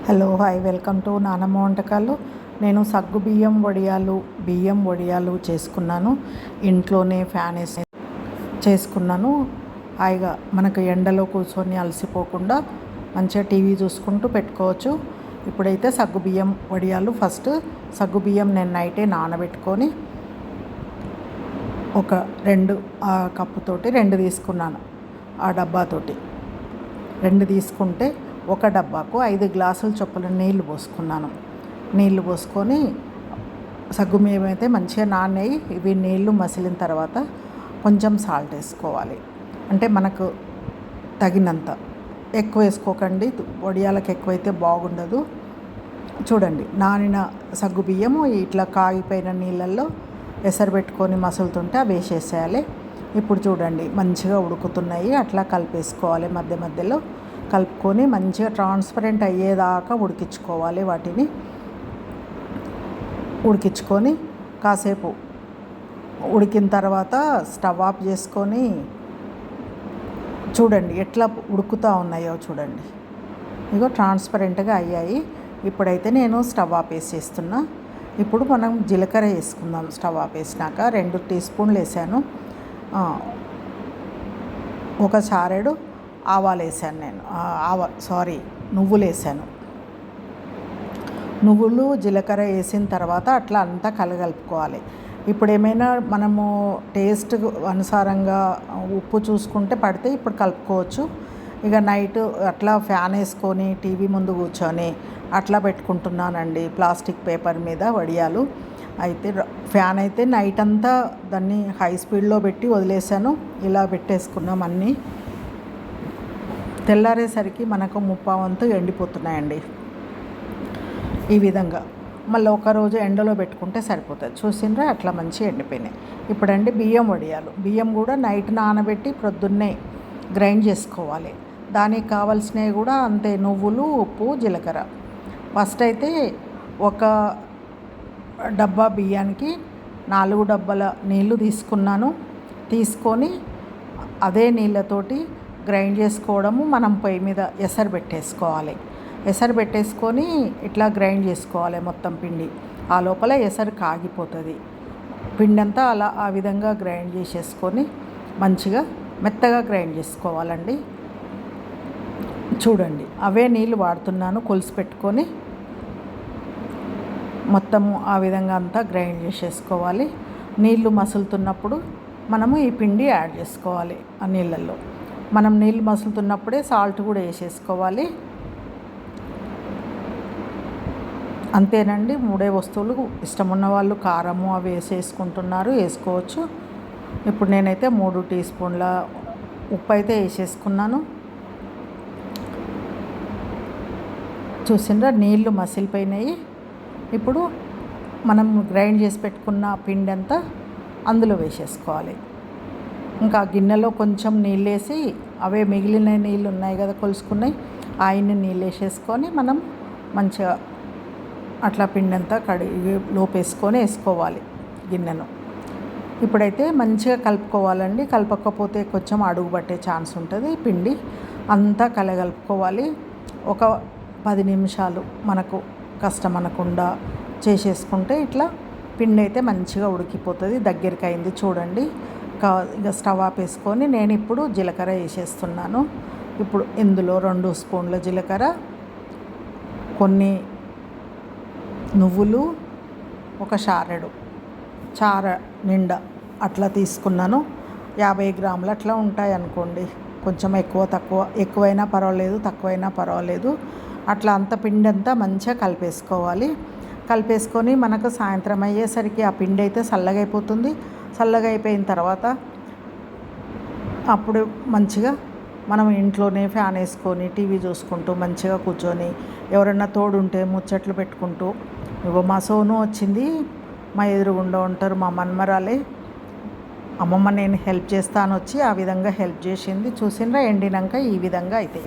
Hello hi welcome to నానమ్మ వంటకాలు. నేను సగ్గు బియ్యం వడియాలు చేసుకున్నాను. ఇంట్లోనే ఫ్యాన్ వేసి చేసుకున్నాను. హాయిగా మనకు ఎండలో కూర్చొని అలసిపోకుండా మంచిగా టీవీ చూసుకుంటూ పెట్టుకోవచ్చు. ఇప్పుడైతే సగ్గు బియ్యం వడియాలు ఫస్ట్ సగ్గు బియ్యం నేను నైటే నానబెట్టుకొని ఒక 2 కప్పుతోటి 2 తీసుకున్నాను. ఆ డబ్బాతోటి 2 తీసుకుంటే ఒక డబ్బాకు 5 గ్లాసుల చొప్పున నీళ్లు పోసుకున్నాను. నీళ్లు పోసుకొని సగ్గు బియ్యం అయితే మంచిగా నానాయి. ఇవి నీళ్లు మసిలిన తర్వాత కొంచెం సాల్ట్ వేసుకోవాలి. అంటే మనకు తగినంత, ఎక్కువ వేసుకోకండి, వడియాలకు ఎక్కువైతే బాగుండదు. చూడండి, నానిన సగ్గు బియ్యము ఇట్లా కాగిపోయిన నీళ్ళల్లో ఎసరు పెట్టుకొని మసులుతుంటే అవి వేసేసేయాలి. ఇప్పుడు చూడండి మంచిగా ఉడుకుతున్నాయి. అట్లా కలిపేసుకోవాలి. మధ్య మధ్యలో కలుపుకొని మంచిగా ట్రాన్స్పరెంట్ అయ్యేదాకా ఉడికించుకోవాలి. వాటిని ఉడికించుకొని కాసేపు ఉడికిన తర్వాత స్టవ్ ఆఫ్ చేసుకొని చూడండి ఎట్లా ఉడుకుతూ ఉన్నాయో చూడండి. ఇగో ట్రాన్స్పరెంట్గా అయ్యాయి. ఇప్పుడైతే నేను స్టవ్ ఆఫ్ వేసేస్తున్నా. ఇప్పుడు మనం జీలకర్ర వేసుకుందాం. స్టవ్ ఆఫ్ వేసినాక 2 టీ స్పూన్లు వేసాను. ఒక చారెడు ఆవాలు వేసాను. నేను నువ్వులు వేసాను. నువ్వులు జీలకర్ర వేసిన తర్వాత అట్లా అంతా కలగలుపుకోవాలి. ఇప్పుడు ఏమైనా మనము టేస్ట్ అనుసారంగా ఉప్పు చూసుకుంటే పడితే ఇప్పుడు కలుపుకోవచ్చు. ఇక నైట్ అట్లా ఫ్యాన్ వేసుకొని టీవీ ముందు కూర్చొని అట్లా పెట్టుకుంటున్నానండి, ప్లాస్టిక్ పేపర్ మీద వడియాలు. అయితే ఫ్యాన్ అయితే నైట్ అంతా దాన్ని హై స్పీడ్లో పెట్టి వదిలేసాను. ఇలా పెట్టేసుకున్నాం. అన్నీ తెల్లారేసరికి మనకు 1/4 ఎండిపోతున్నాయండి. ఈ విధంగా మళ్ళీ ఒకరోజు ఎండలో పెట్టుకుంటే సరిపోతుంది. చూసిండ్రా అట్లా మంచిగా ఎండిపోయినాయి. ఇప్పుడండి బియ్యం వడియాలు. బియ్యం కూడా నైట్ నానబెట్టి ప్రొద్దున్నే గ్రైండ్ చేసుకోవాలి. దానికి కావాల్సినవి కూడా అంతే, నువ్వులు, ఉప్పు, జీలకర్ర. ఫస్ట్ అయితే ఒక డబ్బా బియ్యానికి 4 డబ్బాల నీళ్లు తీసుకొని అదే నీళ్ళతోటి గ్రైండ్ చేసుకోవడము. మనం పొయ్యి మీద ఎసరు పెట్టేసుకొని ఇట్లా గ్రైండ్ చేసుకోవాలి మొత్తం పిండి. ఆ లోపల ఎసరు కాగిపోతుంది. పిండి అంతా ఆ విధంగా గ్రైండ్ చేసేసుకొని మంచిగా మెత్తగా గ్రైండ్ చేసుకోవాలండి. చూడండి, అవే నీళ్ళు వాడుతున్నాను. కొలిసి పెట్టుకొని మొత్తము ఆ విధంగా అంతా గ్రైండ్ చేసేసుకోవాలి. నీళ్ళు మసులుతున్నప్పుడు మనము ఈ పిండి యాడ్ చేసుకోవాలి. ఆ నీళ్ళల్లో మనం నీళ్ళు మసులుతున్నప్పుడే సాల్ట్ కూడా వేసేసుకోవాలి. అంతేనండి, 3 వస్తువులు. ఇష్టం ఉన్న వాళ్ళు కారము అవి వేసుకోవచ్చు. ఇప్పుడు నేనైతే 3 టీ స్పూన్ల ఉప్పు అయితే వేసేసుకున్నాను. చూసిండ్రా నీళ్ళు మసిలిపోయినాయి. ఇప్పుడు మనం గ్రైండ్ చేసి పెట్టుకున్న పిండి అంతా అందులో వేసేసుకోవాలి. ఇంకా గిన్నెలో కొంచెం నీళ్ళు వేసి అవే మిగిలిన నీళ్ళు ఉన్నాయి కదా కొలుసుకున్నాయి, ఆయన్ని నీళ్ళు వేసేసుకొని మనం మంచిగా అట్లా పిండి అంతా కడిగి లోపేసుకొని వేసుకోవాలి గిన్నెను. ఇప్పుడైతే మంచిగా కలుపుకోవాలండి. కలపకపోతే కొంచెం అడుగు పట్టే ఛాన్స్ ఉంటుంది. పిండి అంతా కలగలుపుకోవాలి. ఒక 10 నిమిషాలు మనకు కష్టం అనకుండా చేసేసుకుంటే ఇట్లా పిండి అయితే మంచిగా ఉడికిపోతుంది. దగ్గరికి అయింది చూడండి. ఇక స్టవ్ ఆపేసుకొని నేను ఇప్పుడు జీలకర్ర వేసేస్తున్నాను. ఇప్పుడు ఇందులో 2 స్పూన్ల జీలకర్ర, కొన్ని నువ్వులు, ఒక చార నిండా అట్లా తీసుకున్నాను. 50 గ్రాములు అట్లా ఉంటాయి అనుకోండి. కొంచెం ఎక్కువైనా పర్వాలేదు, తక్కువైనా పర్వాలేదు. అట్లా అంత పిండి అంతా మంచిగా కలిపేసుకొని మనకు సాయంత్రం అయ్యేసరికి ఆ పిండి అయితే చల్లగా అయిపోయిన తర్వాత అప్పుడు మంచిగా మనం ఇంట్లోనే ఫ్యాన్ వేసుకొని టీవీ చూసుకుంటూ మంచిగా కూర్చొని ఎవరన్నా తోడుంటే ముచ్చట్లు పెట్టుకుంటూ, ఇగో మా సోను వచ్చింది, మా ఎదురుగుండా ఉంటారు మా మన్మరాలే, అమ్మమ్మ నేను హెల్ప్ చేస్తాను వచ్చి ఆ విధంగా హెల్ప్ చేసింది. చూసిండ్రా ఎండినాక ఈ విధంగా అయితే